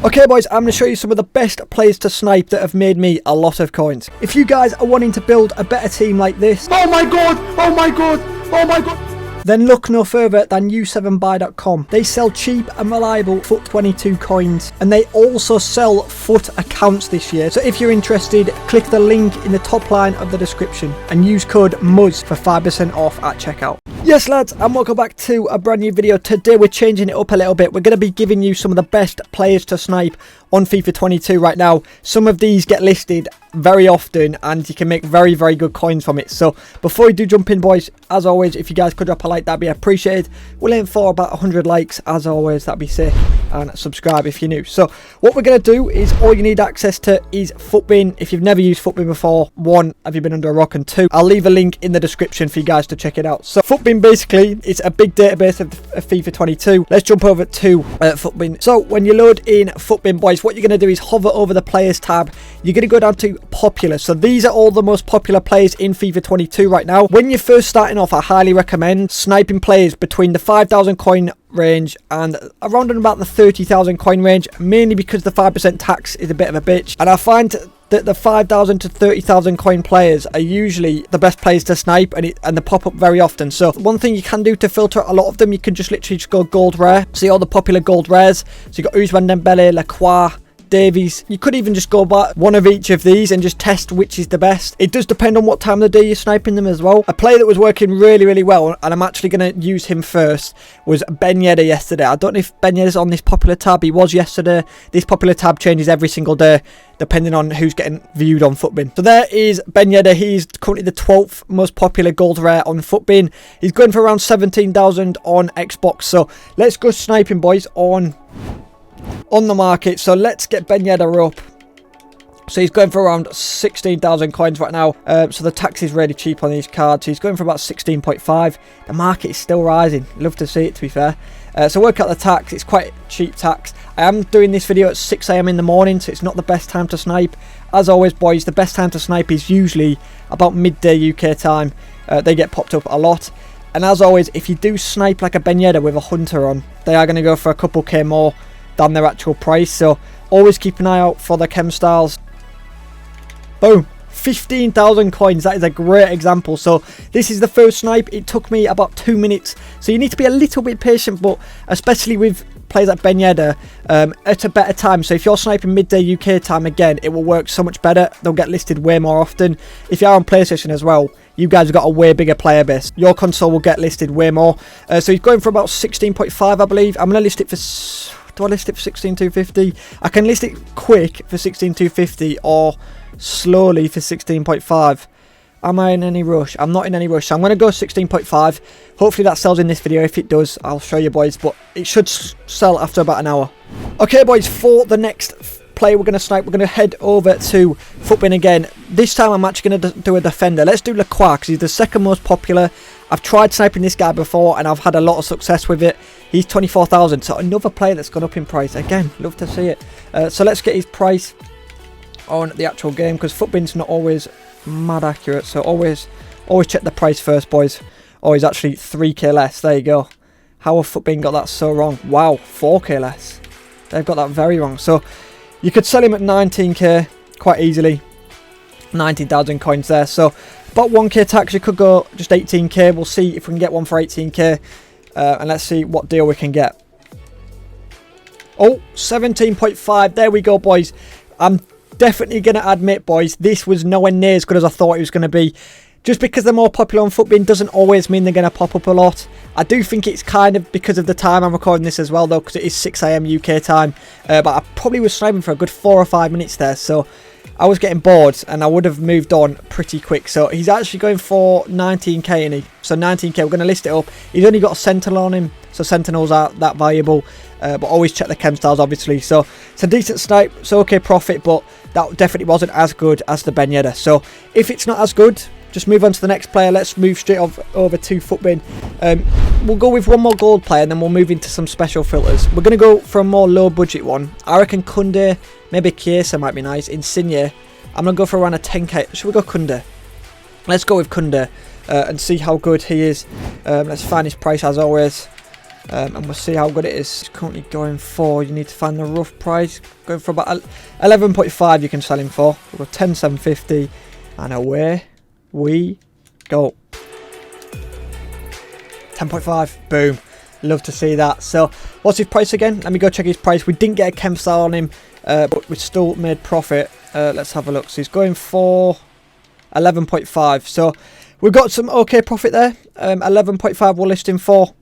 Okay boys, I'm going to show you some of the best players to snipe that have made me a lot of coins. If you guys are wanting to build a better team like this, oh my god, oh my god, oh my god, then look no further than U7buy.com. They sell cheap and reliable FIFA22 coins, and they also sell FUT accounts this year. So if you're interested, click the link in the top line of the description and use code MUZZ for 5% off at checkout. Yes lads, and welcome back to a brand new video. Today we're changing it up a little bit. We're going to be giving you some of the best players to snipe on FIFA 22 right now. Some of these get listed very often and you can make very good coins from it. So before we do jump in boys, as always, if you guys could drop a like, that'd be appreciated. We'll aim for about 100 likes as always, that'd be sick, and subscribe if you're new. So what we're going to do is, all you need access to is FUTBin. If you've never used FUTBin before, 1, have you been under a rock, and 2, I'll leave a link in the description for you guys to check it out. So FUTBin basically is a big database of FIFA 22. Let's jump over to FUTBin. So when you load in FUTBin boys, what you're going to do is hover over the players tab. You're going to go down to popular. So these are all the most popular players in FIFA 22 right now. When you're first starting off, I highly recommend sniping players between the 5,000 coin range and around and about the 30,000 coin range, mainly because the 5% tax is a bit of a bitch, and I find that the 5,000 to 30,000 coin players are usually the best players to snipe, and they pop up very often. So one thing you can do to filter a lot of them, you can just literally go gold rare. See all the popular gold rares. So you got Ousmane Dembele, Lacroix, Davies. You could even just go by one of each of these and just test which is the best. It does depend on what time of the day you're sniping them as well. A player that was working really well, and I'm actually going to use him first, was Yeda yesterday. I don't know if Yeda's on this popular tab. He was yesterday. This popular tab changes every single day depending on who's getting viewed on FUTBin. So there is Yeda. He's currently the 12th most popular gold rare on FUTBin. He's going for around 17,000 on Xbox. So let's go sniping boys on the market. So let's get Yeda up. So he's going for around 16,000 coins right now. So the tax is really cheap on these cards. He's going for about 16.5. The market is still rising. Love to see it, to be fair. So work out the tax. It's quite cheap tax. I am doing this video at 6 AM in the morning, so it's not the best time to snipe. As always boys, the best time to snipe is usually about midday UK time. They get popped up a lot. And as always, if you do snipe like a Yeda with a hunter on, they are going to go for a couple K more than their actual price. So always keep an eye out for the chem styles. Boom, 15,000 coins. That is a great example. So this is the first snipe. It took me about 2 minutes, so you need to be a little bit patient, but especially with players like Yeda, at a better time. So if you're sniping midday UK time, again, it will work so much better. They'll get listed way more often. If you're on PlayStation as well, you guys have got a way bigger player base. Your console will get listed way more. So he's going for about 16.5, I believe. I'm going to list it for... Do I list it for 16,250? I can list it quick for 16,250 or slowly for 16.5. Am I in any rush? I'm not in any rush, so I'm going to go 16.5. Hopefully that sells in this video. If it does, I'll show you boys, but it should sell after about an hour. Okay boys, for the next player we're going to snipe, we're going to head over to FUTBin again. This time I'm actually going to do a defender. Let's do Lacroix because he's the second most popular. I've tried sniping this guy before and I've had a lot of success with it. He's 24,000, so another player that's gone up in price. Again, love to see it. So let's get his price on the actual game, because FUTBin's not always mad accurate. So always check the price first, boys. Oh, he's actually 3k less. There you go. How have FUTBin got that so wrong? Wow, 4k less. They've got that very wrong. So you could sell him at 19k quite easily. 19,000 coins there. So about 1k tax, you could go just 18k. We'll see if we can get one for 18k. And let's see what deal we can get. Oh, 17.5. There we go, boys. I'm definitely going to admit, boys, this was nowhere near as good as I thought it was going to be. Just because they're more popular on FUTBin doesn't always mean they're going to pop up a lot. I do think it's kind of because of the time I'm recording this as well, though, because it is 6 AM UK time. But I probably was sniping for a good 4 or 5 minutes there, so I was getting bored and I would have moved on pretty quick. So he's actually going for 19k, isn't he? So 19k, we're going to list it up. He's only got a sentinel on him, so sentinels aren't that valuable. But always check the chem styles, obviously. So it's a decent snipe, so okay profit, but that definitely wasn't as good as the Yeda. So if it's not as good, just move on to the next player. Let's move straight over to FUTBin. We'll go with one more gold player and then we'll move into some special filters. We're going to go for a more low budget one. I reckon Kunde, maybe Chiesa might be nice. Insigne, I'm going to go for around a 10k. Should we go Kunde? Let's go with Kunde and see how good he is. Let's find his price as always. And we'll see how good it is. It's currently going for, you need to find the rough price, going for about 11.5 you can sell him for. We've got 10,750 and away we go. 10.5, boom. Love to see that. So what's his price again? Let me go check his price. We didn't get a chem style on him, but we still made profit. Let's have a look. So he's going for 11.5. So we've got some okay profit there. 11.5 we'll list him for.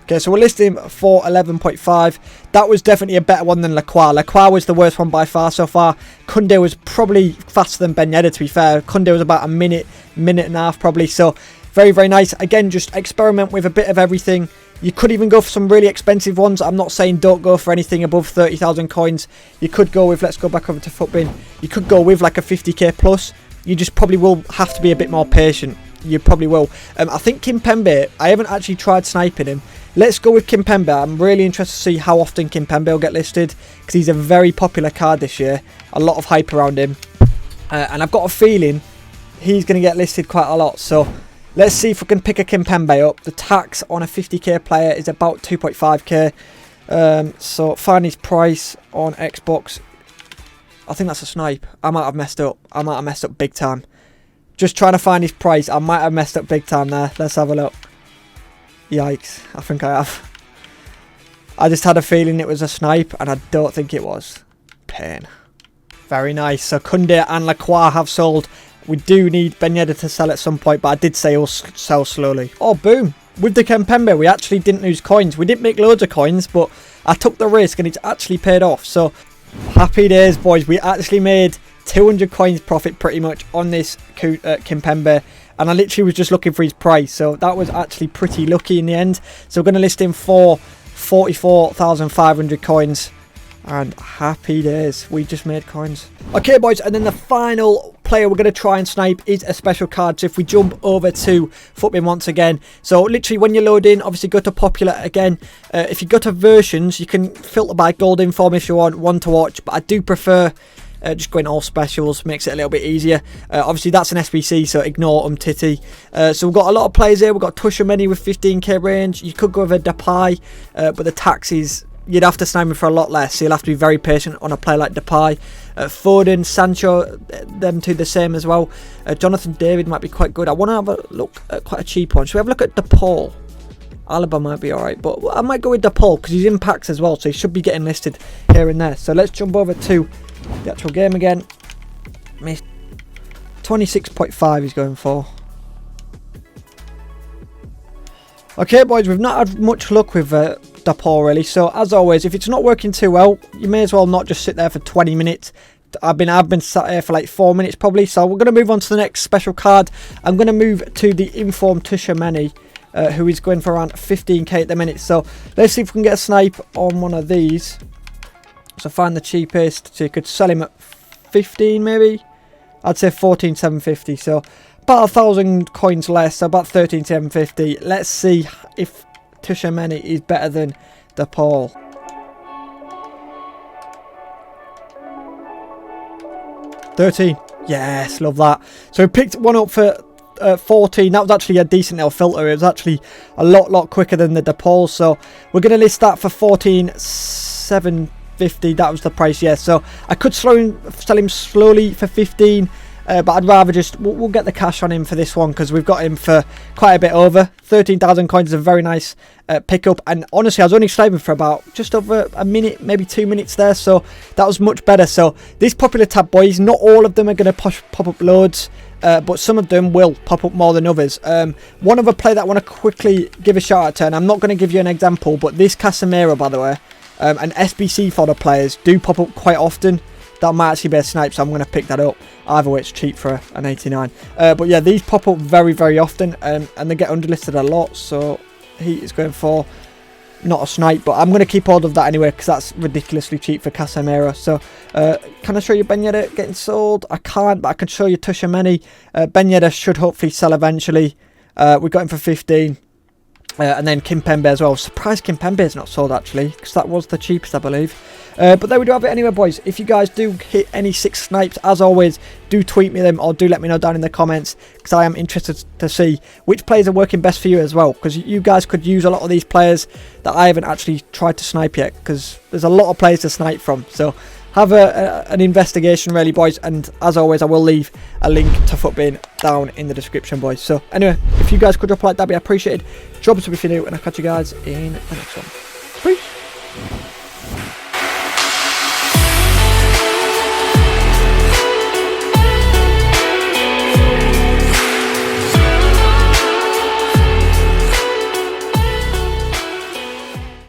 Okay, so we'll list him for 11.5. That was definitely a better one than Lacroix. Lacroix was the worst one by far so far. Kunde was probably faster than Ben Yeda, to be fair. Kunde was about a minute and a half probably. So very, very nice. Again, just experiment with a bit of everything. You could even go for some really expensive ones. I'm not saying don't go for anything above 30,000 coins. You could go with, let's go back over to Footbin. You could go with like a 50k plus. You just probably will have to be a bit more patient. You probably will. I think Kimpembe, I haven't actually tried sniping him. Let's go with Kimpembe. I'm really interested to see how often Kimpembe will get listed, because he's a very popular card this year. A lot of hype around him. And I've got a feeling he's going to get listed quite a lot. So let's see if we can pick a Kimpembe up. The tax on a 50k player is about 2.5k. So find his price on Xbox. I think that's a snipe. I might have messed up. I might have messed up big time. Just trying to find his price. I might have messed up big time there. Let's have a look. Yikes. I think I have. I just had a feeling it was a snipe, and I don't think it was. Pain. Very nice. So Kunde and Lacroix have sold. We do need Ben Yeda to sell at some point, but I did say he'll sell slowly. Oh, boom. With the Kimpembe, we actually didn't lose coins. We didn't make loads of coins, but I took the risk, and it's actually paid off. So happy days, boys. We actually made 200 coins profit pretty much on this Kimpembe, and I literally was just looking for his price, so that was actually pretty lucky in the end. So we're going to list him for 44,500 coins, and happy days, we just made coins. Okay, boys, and then the final player we're going to try and snipe is a special card. So if we jump over to Footbin once again, so literally when you load in, obviously go to popular again. If you go to versions, you can filter by gold inform if you want one to watch, but I do prefer just going all specials, makes it a little bit easier. Obviously that's an SBC, so ignore Titty. So we've got a lot of players here. We've got Tushemeni with 15k range. You could go with a Depay, but the tax is, you'd have to snipe him for a lot less, so you'll have to be very patient on a player like Depay. Foden, Sancho, them two the same as well. Jonathan David might be quite good. I want to have a look at quite a cheap one. Should we have a look at DePaul? Alaba might be alright, but I might go with DePaul because he's in packs as well, so he should be getting listed here and there. So let's jump over to the actual game again. 26.5 he's going for. Okay, boys, we've not had much luck with DePaul really. So as always, if it's not working too well, you may as well not just sit there for 20 minutes. I've been sat here for like 4 minutes probably. So we're going to move on to the next special card. I'm going to move to the Informed Tushemeni, who is going for around 15k at the minute. So let's see if we can get a snipe on one of these. So find the cheapest. So you could sell him at 15 maybe. I'd say 14,750. So about 1,000 coins less. So about 13,750. Let's see if Tushemeni is better than DePaul. $13. Yes, love that. So we picked one up for 14. That was actually a decent little filter. It was actually a lot quicker than the DePaul. So we're going to list that for 14,750. That was the price, yes. So I could sell him slowly for 15. But I'd rather just, we'll get the cash on him for this one because we've got him for quite a bit over. 13,000 coins is a very nice pickup. And honestly, I was only sniping for about just over a minute, maybe 2 minutes there. So that was much better. So these popular tab boys, not all of them are going to pop up loads. But some of them will pop up more than others. One other player that I want to quickly give a shout out to, and I'm not going to give you an example, but this Casimiro, by the way, and SBC fodder players do pop up quite often. That might actually be a snipe, so I'm going to pick that up. Either way, it's cheap for an 89. But yeah, these pop up very often, and they get underlisted a lot. So he is going for not a snipe, but I'm going to keep hold of that anyway because that's ridiculously cheap for Casimiro. So can I show you Ben Yeda getting sold? I can't, but I can show you Tushemeni. Ben Yeda should hopefully sell eventually. We got him for 15. And then Kimpembe as well. Surprised Kimpembe is not sold actually, because that was the cheapest, I believe. But there we do have it anyway, boys. If you guys do hit any 6 snipes, as always, do tweet me them or do let me know down in the comments, because I am interested to see which players are working best for you as well, because you guys could use a lot of these players that I haven't actually tried to snipe yet, because there's a lot of players to snipe from. So have an investigation really, boys, and as always I will leave a link to Footbin down in the description, boys. So anyway, if you guys could drop a like, that'd be appreciated. Drop a sub if you're new, and I'll catch you guys in the next one. Peace.